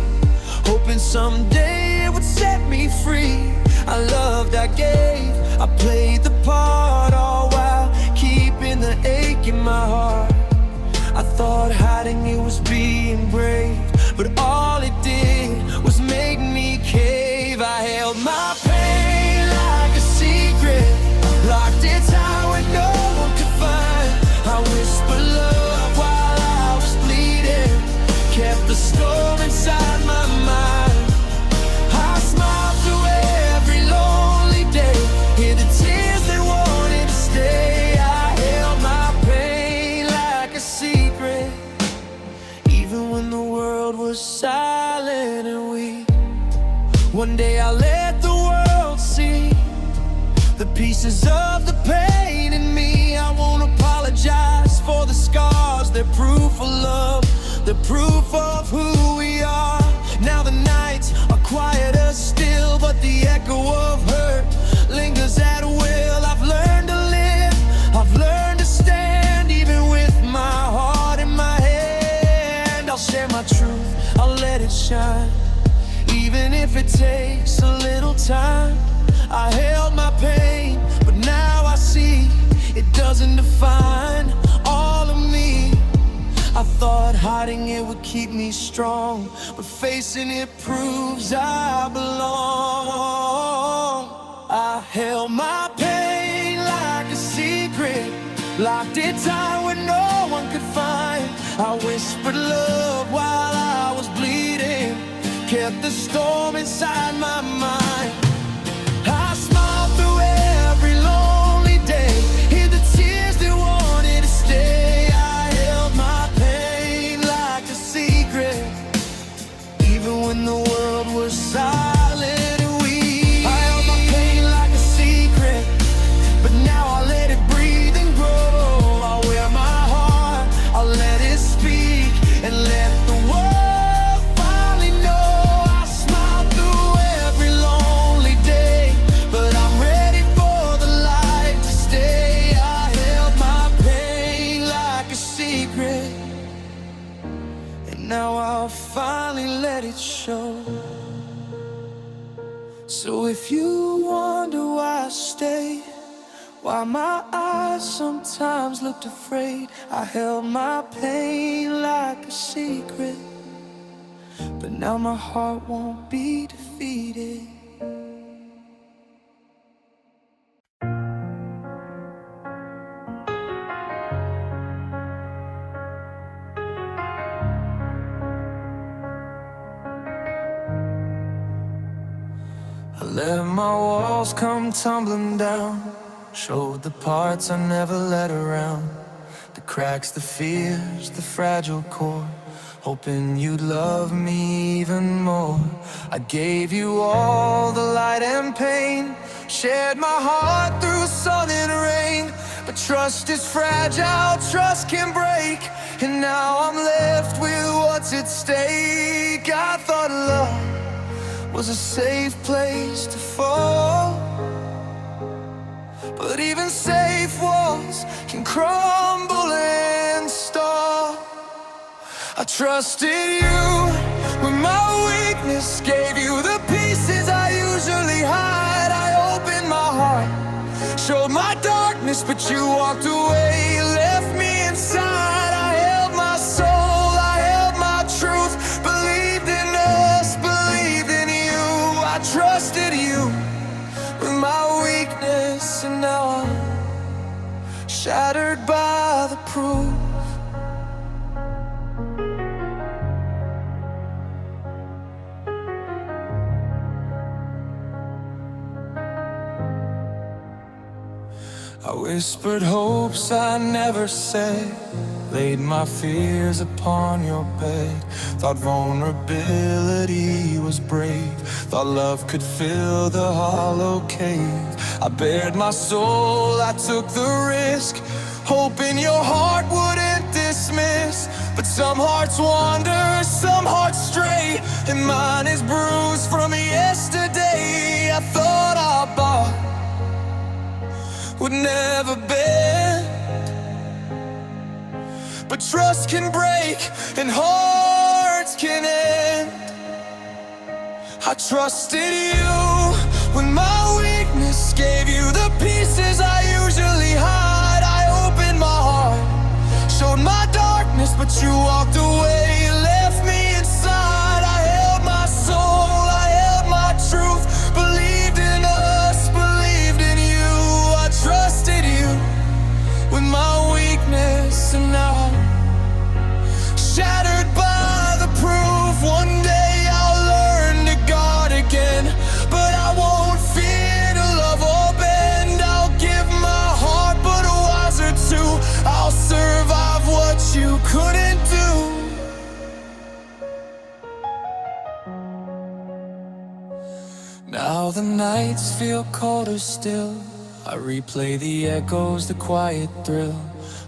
hoping someday it would set me free. I loved, I gave, I played the part, all while keeping the ache in my heart. I thought hiding it was being brave, but all it did was make me cave. I held my pain like a secret, locked it tight where no one could find. I whispered love while I was bleeding, kept the storm inside my mind. I smiled through every lonely day, hear the tears that wanted to stay. I held my pain like a secret, even when the world was silent and weak. One day I let the world see the pieces of the pain in me. I won't apologize for the scars, they're proof of love, they're proof of who we are. Now the night nights are quieter still, but the echo of hurt lingers at will. I've learned to live, I've learned to stand, even with my heart in my hand. I'll share my truth, I'll let it shine, even if it takes a little time. I held my pain, but now I see it doesn't define all of me. I thought hiding it would keep me strong, but facing it proves I belong. I held my pain like a secret, locked it tight where no one could find. I whispered love while I was bleeding, kept the storm inside my mind. I smiled through every lonely day, hid the tears that wanted to stay. I held my pain like a secret, even when the world was silent and weak. I held my pain like a secret, but now I let it breathe and grow. I wear my heart, I'll let it speak, and let the world finally know. I smiled through every lonely day, but I'm ready for the light to stay. I held my pain like a secret, and now I'll finally let it show. So if you wonder why I stay, why my eyes sometimes looked afraid, I held my pain like a secret, but now my heart won't be defeated. I let my walls come tumbling down, showed the parts I never let around, the cracks, the fears, the fragile core, hoping you'd love me even more. I gave you all the light and pain, shared my heart through sun and rain, but trust is fragile, trust can break, and now I'm left with what's at stake. I thought love was a safe place to fall, but even safe walls can crumble and stall. I trusted you with my weakness, gave you the pieces I usually hide. I opened my heart, showed my darkness, but you walked away, left me inside. I held my soul, I held my truth, believed in us, believed in you. I trusted you with my weakness, and now I'm shattered by the proof. I whispered hopes I never said, laid my fears upon your bed. Thought vulnerability was brave, thought love could fill the hollow cave. I bared my soul, I took the risk, hoping your heart wouldn't dismiss. But some hearts wander, some hearts stray, and mine is bruised from yesterday. I thought I bought would never bend, but trust can break and hearts can end. I trusted you when my weakness, gave you the pieces I usually hide. I opened my heart, showed my darkness, but you walked away, left me inside. I held my soul, I held my truth, believed in us, believed in you. I trusted you with my weakness, and now I'm shattered by the proof. One day I'll learn to guard again, but I won't fear to love or bend. I'll give my heart, but a wiser too. I'll survive what you couldn't do. Now the nights feel colder still, I replay the echoes, the quiet thrill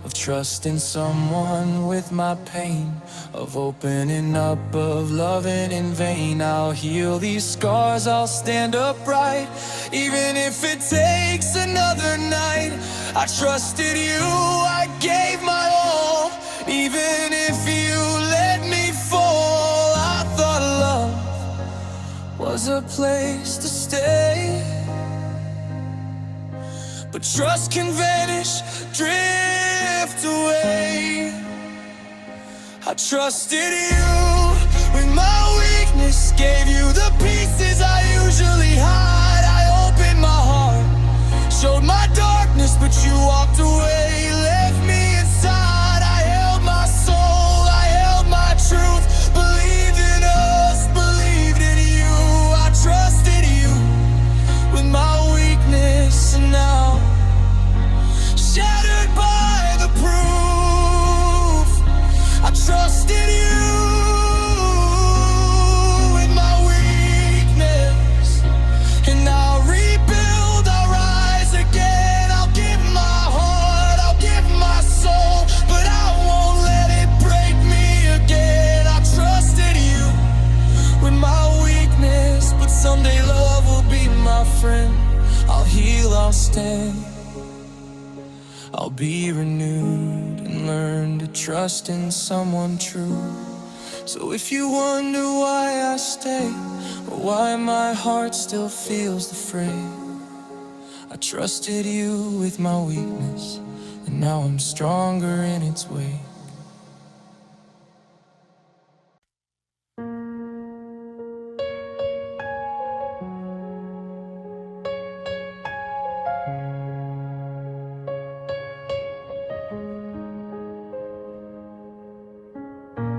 of trusting someone with my pain, of opening up, of loving in vain. I'll heal these scars, I'll stand upright, even if it takes another night. I trusted you, I gave my all, even if you let me fall. I thought love was a place to stay, but trust can vanish, drift away. I trusted you with my weakness, gave you the pieces I usually hide. I opened my heart, showed my darkness, but you walked away, left me inside. I held my soul, I held my truth, believed in us, believed in you. I trusted you with my weakness, and now shattered by the proof, I trusted you with my weakness, and I'll rebuild, I'll rise again. I'll give my heart, I'll give my soul, but I won't let it break me again. I trusted you with my weakness, but someday love will be my friend. I'll heal, I'll stand, I'll be renewed and learn to trust in someone true. So if you wonder why I stay, or why my heart still feels the fray, I trusted you with my weakness, and now I'm stronger in its way.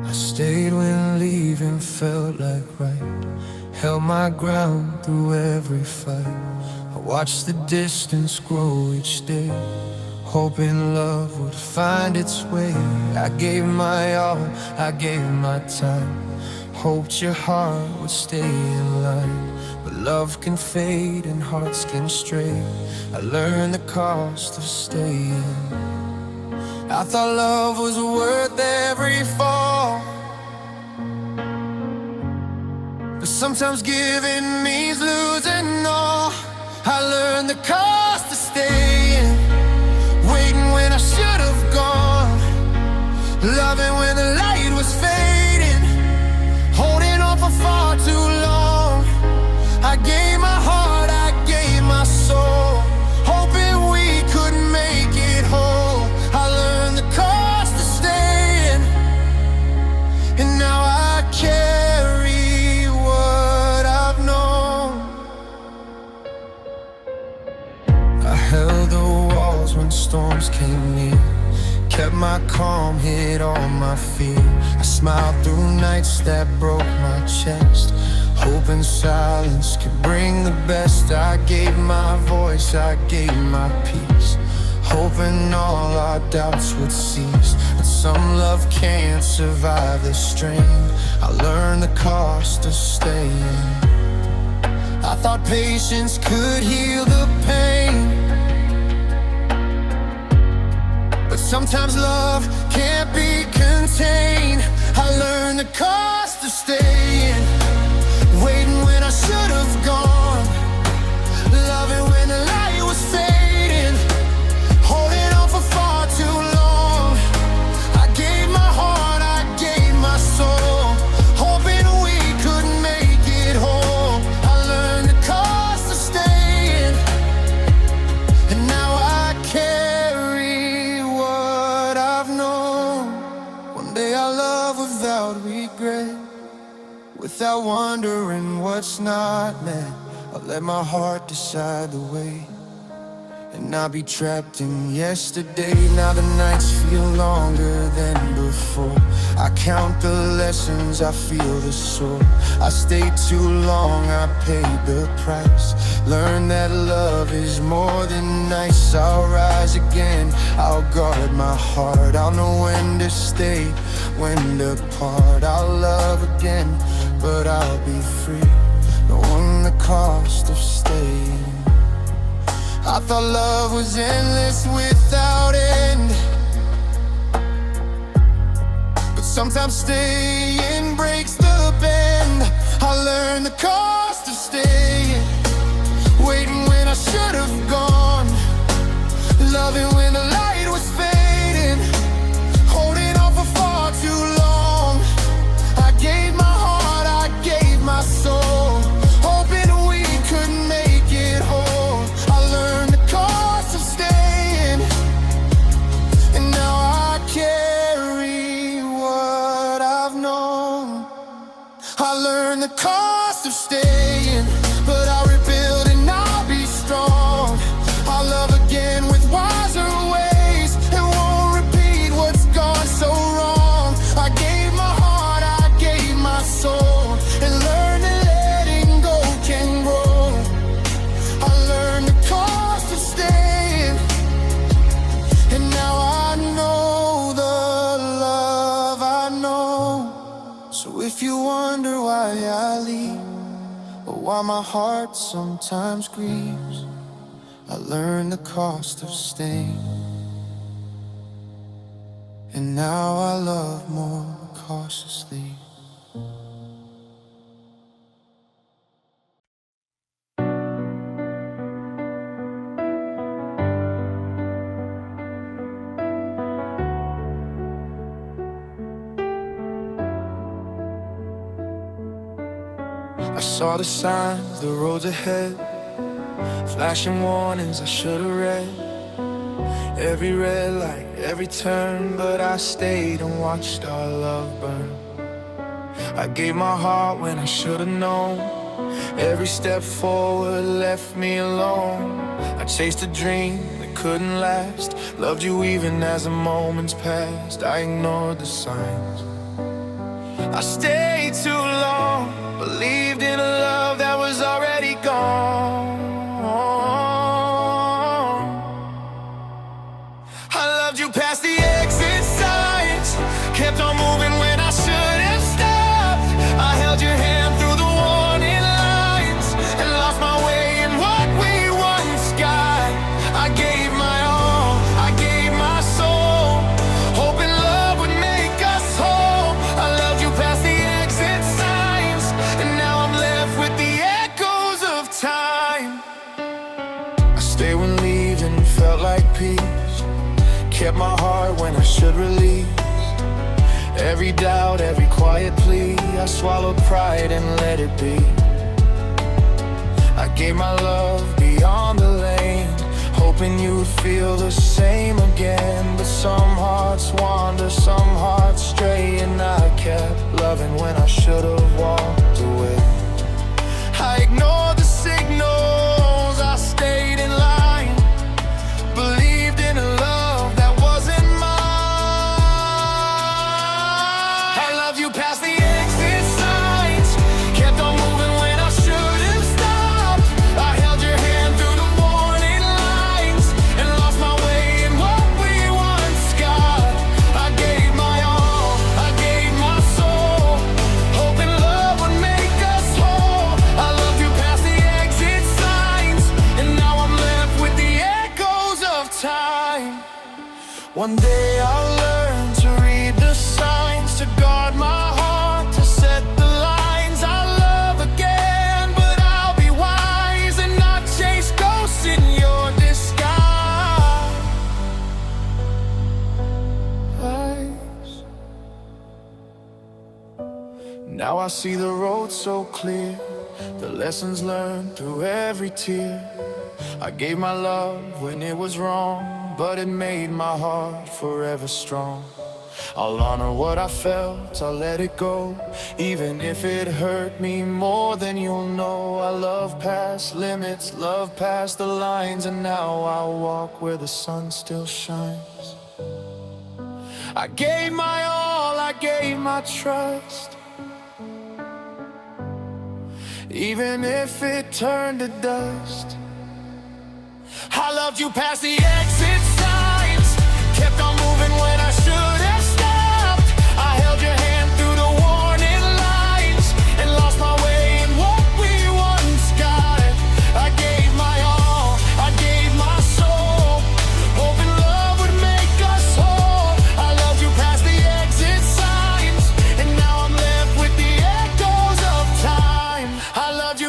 I stayed when leaving felt like right, held my ground through every fight. I watched the distance grow each day, hoping love would find its way. I gave my all, I gave my time, hoped your heart would stay in line. But love can fade and hearts can stray, I learned the cost of staying. I thought love was worth every fall, but sometimes giving means losing all. I learned the cost of staying, waiting when I should have gone, loving when the light was fading, holding on for far too long. I gave my heart, I gave my soul, hoping we could make it whole. I learned the cost of staying, and now I carry what I've known. I held the walls when storms came near, kept my calm, hid all my fear. I smiled through nights that broke my chest, hoping silence could bring the best. I gave my voice, I gave my peace, hoping all our doubts would cease. But some love can't survive the strain, I learned the cost of staying. I thought patience could heal the pain, but sometimes love can't be contained. I learned the cost of staying, waiting when I should have gone, loving when the light was fading, holding on for far too long. I gave my heart, I gave my soul, hoping we could make it whole. I learned the cost of staying, and now I carry what I've known. One day I'll love without regret, without wondering what's not met. I'll let my heart decide the way, and not be trapped in yesterday. Now the nights feel longer than before, I count the lessons, I feel the sword. I stayed too long, I paid the price, learned that love is more than nice. I'll rise again, I'll guard my heart, I'll know when to stay, when to part. I'll love again, but I'll be free, knowing the cost of staying. I thought love was endless without end, Sometimes staying breaks the bend. I learned the cost of staying, waiting when I should have gone, loving when the light was fading, holding on for far too long. I gave my heart, I gave my soul, hoping we could make it whole. I learned the cost of staying, and now I carry what I've known. I learned the cost of staying, but I'll rebuild and I'll be strong. I'll love again with wiser ways and won't repeat what's gone so wrong. I gave my heart, I gave my soul, and learned that letting go can grow. I learned the cost of staying, and now I know the love I know. So if you wonder why I leave, or why my heart sometimes grieves, I learned the cost of staying, and now I love more cautiously. I saw the signs, the roads ahead, flashing warnings I should've read. Every red light, every turn, but I stayed and watched our love burn. I gave my heart when I should've known. Every step forward left me alone. I chased a dream that couldn't last, loved you even as the moments passed. I ignored the signs, I stayed too long, believed in a love that was already gone. I loved you past the exit signs, kept on moving when I should have stopped. I held your hand through the warning lines and lost my way in what we once got. I gave my all, I gave my soul, hoping love would make us whole. I loved you past the exit signs, and now I'm left with the echoes of time. I stayed when leaving felt like peace, kept my heart when I should release. Every doubt, every quiet plea, I swallowed pride and let it be. I gave my love beyond the lane, hoping you would feel the same again. But some hearts wander, some hearts stray, and I kept loving when I should have walked away. I ignored the signals, I stayed in line, believed in a love that wasn't mine. I love you past the exit signs, kept on moving when I should have stopped. I held your hand through the warning lines and lost my way in what we once got. I gave my all, I gave my soul, hoping love would make us whole. I loved you past the exit signs, and now I'm left with the echoes of time. One day I'll learn to read the signs, to guard my heart, to set the lines. I'll love again, but I'll be wise and not chase ghosts in your disguise. Now I see the road so clear, the lessons learned through every tear. I gave my love when it was wrong, but it made my heart forever strong. I'll honor what I felt, I'll let it go, even if it hurt me more than you'll know. I love past limits, love past the lines, and now I walk where the sun still shines. I gave my all, I gave my trust, even if it turned to dust. I loved you past the exit signs, kept on moving when I should have stopped. I held your hand through the warning lines and lost my way in what we once got. I gave my all, I gave my soul, hoping love would make us whole. I loved you past the exit signs,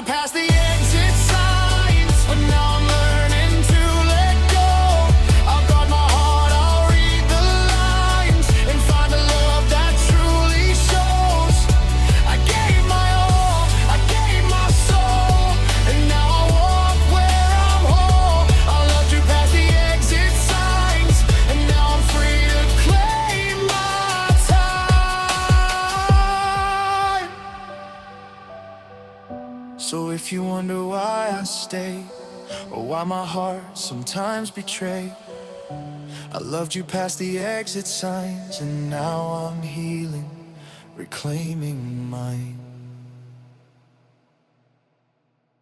you past the exit signs, but now I'm learning to let go. I'll guard my heart, I'll read the lines, and find a love that truly shows. I gave my all, I gave my soul, and now I walk where I'm whole. I loved you past the exit signs, and now I'm free to claim my time. So if you wonder why I stay, or why my heart sometimes betray, I loved you past the exit signs, and now I'm healing, reclaiming mine.